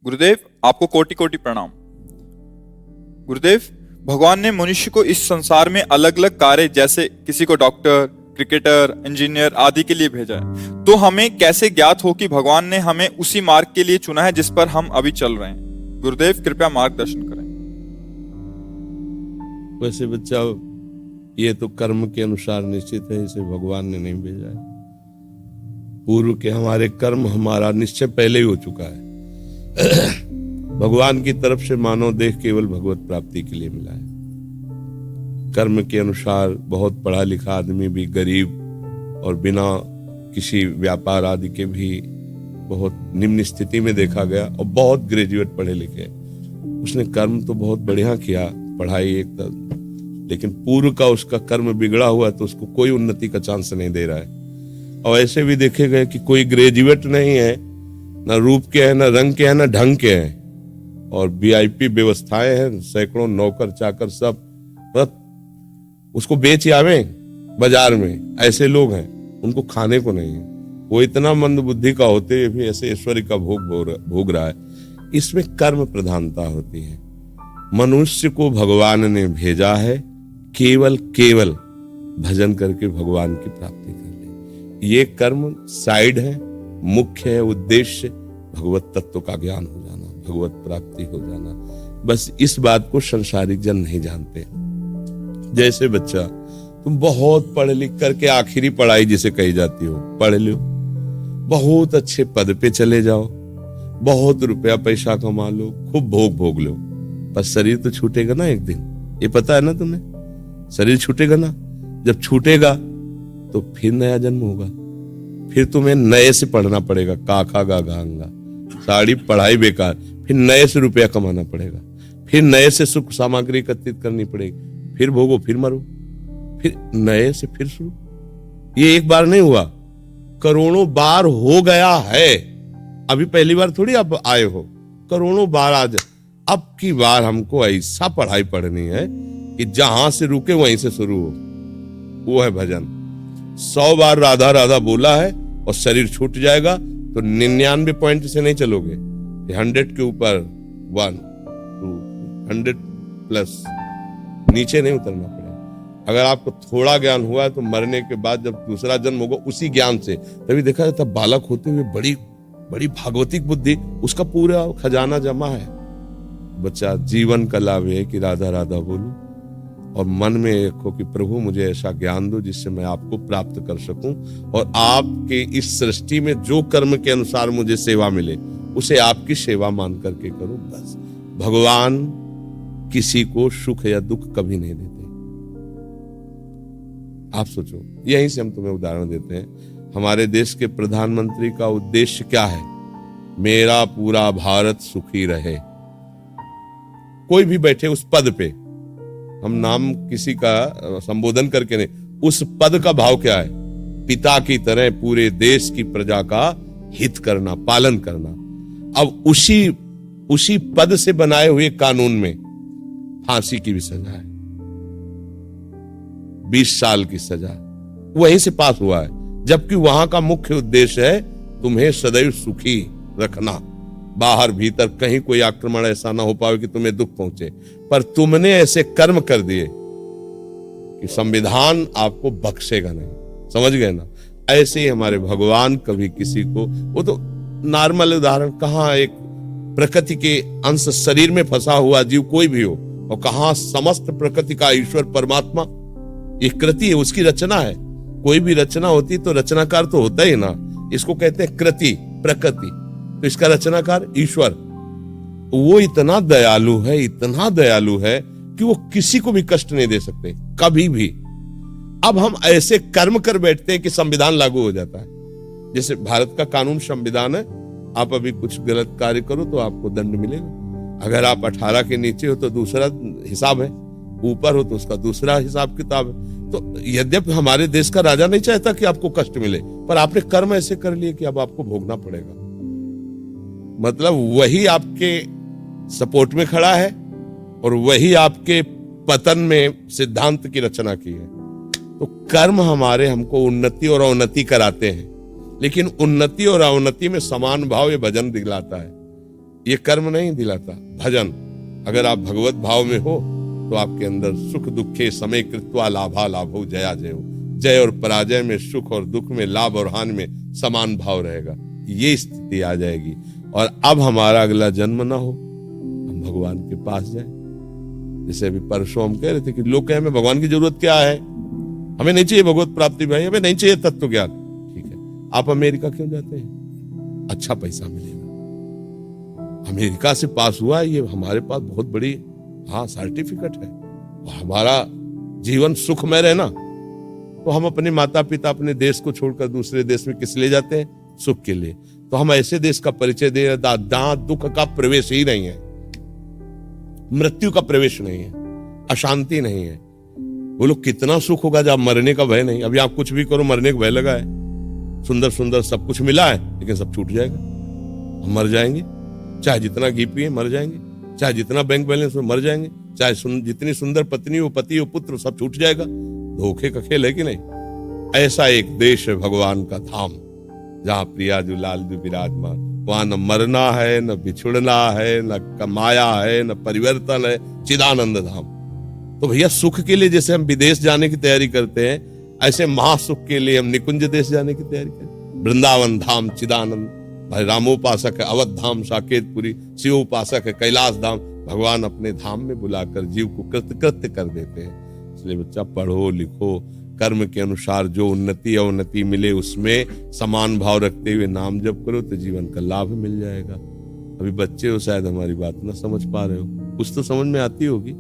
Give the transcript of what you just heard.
गुरुदेव, आपको कोटि कोटि प्रणाम। गुरुदेव, भगवान ने मनुष्य को इस संसार में अलग अलग कार्य, जैसे किसी को डॉक्टर, क्रिकेटर, इंजीनियर आदि के लिए भेजा है, तो हमें कैसे ज्ञात हो कि भगवान ने हमें उसी मार्ग के लिए चुना है जिस पर हम अभी चल रहे हैं? गुरुदेव, कृपया मार्गदर्शन करें। वैसे बच्चा, ये तो कर्म के अनुसार निश्चित है, इसे भगवान ने नहीं भेजा है। पूर्व के हमारे कर्म, हमारा निश्चय पहले ही हो चुका है। भगवान की तरफ से मानव देह केवल भगवत प्राप्ति के लिए मिला है। कर्म के अनुसार बहुत पढ़ा लिखा आदमी भी गरीब और बिना किसी व्यापार आदि के भी बहुत निम्न स्थिति में देखा गया, और बहुत ग्रेजुएट पढ़े लिखे, उसने कर्म तो बहुत बढ़िया किया, पढ़ाई एक तरह, लेकिन पूर्व का उसका कर्म बिगड़ा हुआ, तो उसको कोई उन्नति का चांस नहीं दे रहा है। और ऐसे भी देखे गए कि कोई ग्रेजुएट नहीं है, ना रूप के हैं, ना रंग के हैं, ना ढंग के हैं, और वीआईपी व्यवस्थाएं हैं, सैकड़ों नौकर चाकर सब, बस उसको बेच आवे बाजार में। ऐसे लोग हैं, उनको खाने को नहीं है। वो इतना मंद बुद्धि का होते हुए भी ऐसे ऐश्वर्य का भोग रहा है। इसमें कर्म प्रधानता होती है। मनुष्य को भगवान ने भेजा है केवल भजन करके भगवान की प्राप्ति कर ले। ये कर्म साइड है, मुख्य है उद्देश्य भगवत तत्व का ज्ञान हो जाना, भगवत प्राप्ति हो जाना। बस इस बात को संसारिक जन नहीं जानते। जैसे बच्चा, तुम बहुत पढ़ लिख करके आखिरी पढ़ाई जिसे कही जाती हो पढ़ लो, बहुत अच्छे पद पे चले जाओ, बहुत रुपया पैसा कमा लो, खूब भोग लो, पर शरीर तो छूटेगा ना एक दिन। ये पता है ना तुम्हें? शरीर छूटेगा ना। जब छूटेगा तो फिर नया जन्म होगा, फिर तुम्हें नए से पढ़ना पड़ेगा, काखा गा गांगा, सारी पढ़ाई बेकार, फिर नए से रुपया कमाना पड़ेगा, फिर नए से सुख सामग्री एकत्रित करनी पड़ेगी, फिर भोगो, फिर मरो, फिर नए से फिर शुरू। ये एक बार नहीं हुआ, करोड़ों बार हो गया है। अभी पहली बार थोड़ी आप आए हो, करोड़ों बार आज। अब की बार हमको ऐसा पढ़ाई पढ़नी है कि जहां से रुके वहीं से शुरू हो। वो है भजन। 100 बार राधा राधा बोला है और शरीर छूट जाएगा, तो 99 पॉइंट से नहीं चलोगे, 100 के ऊपर 1 2 100 प्लस नीचे नहीं उतरना पड़ेगा। अगर आपको थोड़ा ज्ञान हुआ है तो मरने के बाद जब दूसरा जन्म होगा उसी ज्ञान से, तभी देखा जाता बालक होते हुए बड़ी बड़ी भागवतिक बुद्धि, उसका पूरा खजाना जमा है। बच्चा, जीवन का लाभ है कि राधा राधा बोलो और मन में रखो कि प्रभु मुझे ऐसा ज्ञान दो जिससे मैं आपको प्राप्त कर सकूं, और आपके इस सृष्टि में जो कर्म के अनुसार मुझे सेवा मिले उसे आपकी सेवा मान करके करो। बस भगवान किसी को सुख या दुख कभी नहीं देते। आप सोचो, यहीं से हम तुम्हें उदाहरण देते हैं। हमारे देश के प्रधानमंत्री का उद्देश्य क्या है? मेरा पूरा भारत सुखी रहे। कोई भी बैठे उस पद पे, हम नाम किसी का संबोधन करके नहीं, उस पद का भाव क्या है? पिता की तरह पूरे देश की प्रजा का हित करना, पालन करना। अब उसी पद से बनाए हुए कानून में फांसी की भी सजा है, 20 साल की सजा वहीं से पास हुआ है, जबकि वहां का मुख्य उद्देश्य है तुम्हें सदैव सुखी रखना, बाहर भीतर कहीं कोई आक्रमण ऐसा ना हो पाए कि तुम्हें दुख पहुंचे। पर तुमने ऐसे कर्म कर दिए कि संविधान आपको बख्शेगा नहीं। समझ गए ना? ऐसे ही हमारे भगवान कभी किसी को, वो तो नॉर्मल उदाहरण, कहां एक प्रकृति के अंश शरीर में फंसा हुआ जीव कोई भी हो, और कहां समस्त प्रकृति का ईश्वर परमात्मा, ये कृति है, उसकी रचना है। कोई भी रचना होती तो रचनाकार तो होता ही ना। इसको कहते हैं कृति, प्रकृति, तो इसका रचनाकार ईश्वर। वो इतना दयालु है कि वो किसी को भी कष्ट नहीं दे सकते कभी भी। अब हम ऐसे कर्म कर बैठते हैं कि संविधान लागू हो जाता है। जैसे भारत का कानून संविधान है, आप अभी कुछ गलत कार्य करो तो आपको दंड मिलेगा। अगर आप 18 के नीचे हो तो दूसरा हिसाब है, ऊपर हो तो उसका दूसरा हिसाब किताब है। तो यद्यपि हमारे देश का राजा नहीं चाहता कि आपको कष्ट मिले, पर आपने कर्म ऐसे कर लिए कि अब आपको भोगना पड़ेगा। मतलब वही आपके सपोर्ट में खड़ा है और वही आपके पतन में सिद्धांत की रचना की है। तो कर्म हमारे हमको उन्नति और अवनति कराते हैं, लेकिन उन्नति और अवनति में समान भाव ये भजन दिलाता है। ये कर्म नहीं दिलाता, भजन। अगर आप भगवत भाव में हो तो आपके अंदर सुख दुखे समय कृत्वा लाभा लाभो जया जय हो। जय और पराजय में, सुख और दुख में, लाभ और हानि में समान भाव रहेगा। ये स्थिति आ जाएगी और अब हमारा अगला जन्म ना हो, हम भगवान के पास जाए। जैसे अभी परसों हम कह रहे थे कि लोग कहे हमें भगवान की जरूरत क्या है, हमें नहीं चाहिए भगवत प्राप्ति भाई, हमें नहीं चाहिए तत्व ज्ञान। ठीक है, आप अमेरिका क्यों जाते हैं? अच्छा पैसा मिलेगा। अमेरिका से पास हुआ, ये हमारे पास बहुत बड़ी सर्टिफिकेट है। और हमारा जीवन सुखमय रहना, तो हम अपने माता पिता, अपने देश को छोड़कर दूसरे देश में किस लिए जाते हैं? सुख के लिए। तो हम ऐसे देश का परिचय दे, जहां दुख का प्रवेश ही नहीं है, मृत्यु का प्रवेश नहीं है, अशांति नहीं है। बोलो कितना सुख होगा जब मरने का भय नहीं। अभी आप कुछ भी करो, मरने का भय लगा है। सुंदर सुंदर सब कुछ मिला है, लेकिन सब छूट जाएगा, हम मर जाएंगे। चाहे जितना घी पिए मर जाएंगे, चाहे जितना बैंक बैलेंस हो मर जाएंगे, चाहे जितनी सुंदर पत्नी हो, पति हो, पुत्र, सब छूट जाएगा। धोखे का खेल है कि नहीं? ऐसा एक देश है भगवान का धाम, जहां प्रिया जो लाल जो विराजमान। वहां न मरना है, न बिछुड़ना है, न कमाया है, न परिवर्तन है, चिदानंद धाम। तो भैया सुख के लिए जैसे हम विदेश जाने की तैयारी करते हैं, ऐसे महासुख के लिए हम निकुंज देश जाने की तैयारी करें। वृंदावन धाम चिदानंद, भाई रामोपासक है अवध धाम साकेतपुरी, शिवोपासक है कैलाश धाम। भगवान अपने धाम में बुलाकर जीव को कृत्य कर देते हैं। इसलिए बच्चा पढ़ो लिखो, कर्म के अनुसार जो उन्नति अवनति मिले उसमें समान भाव रखते हुए नाम जप करो, तो जीवन का लाभ मिल जाएगा। अभी बच्चे हो, शायद हमारी बात ना समझ पा रहे हो, कुछ तो समझ में आती होगी।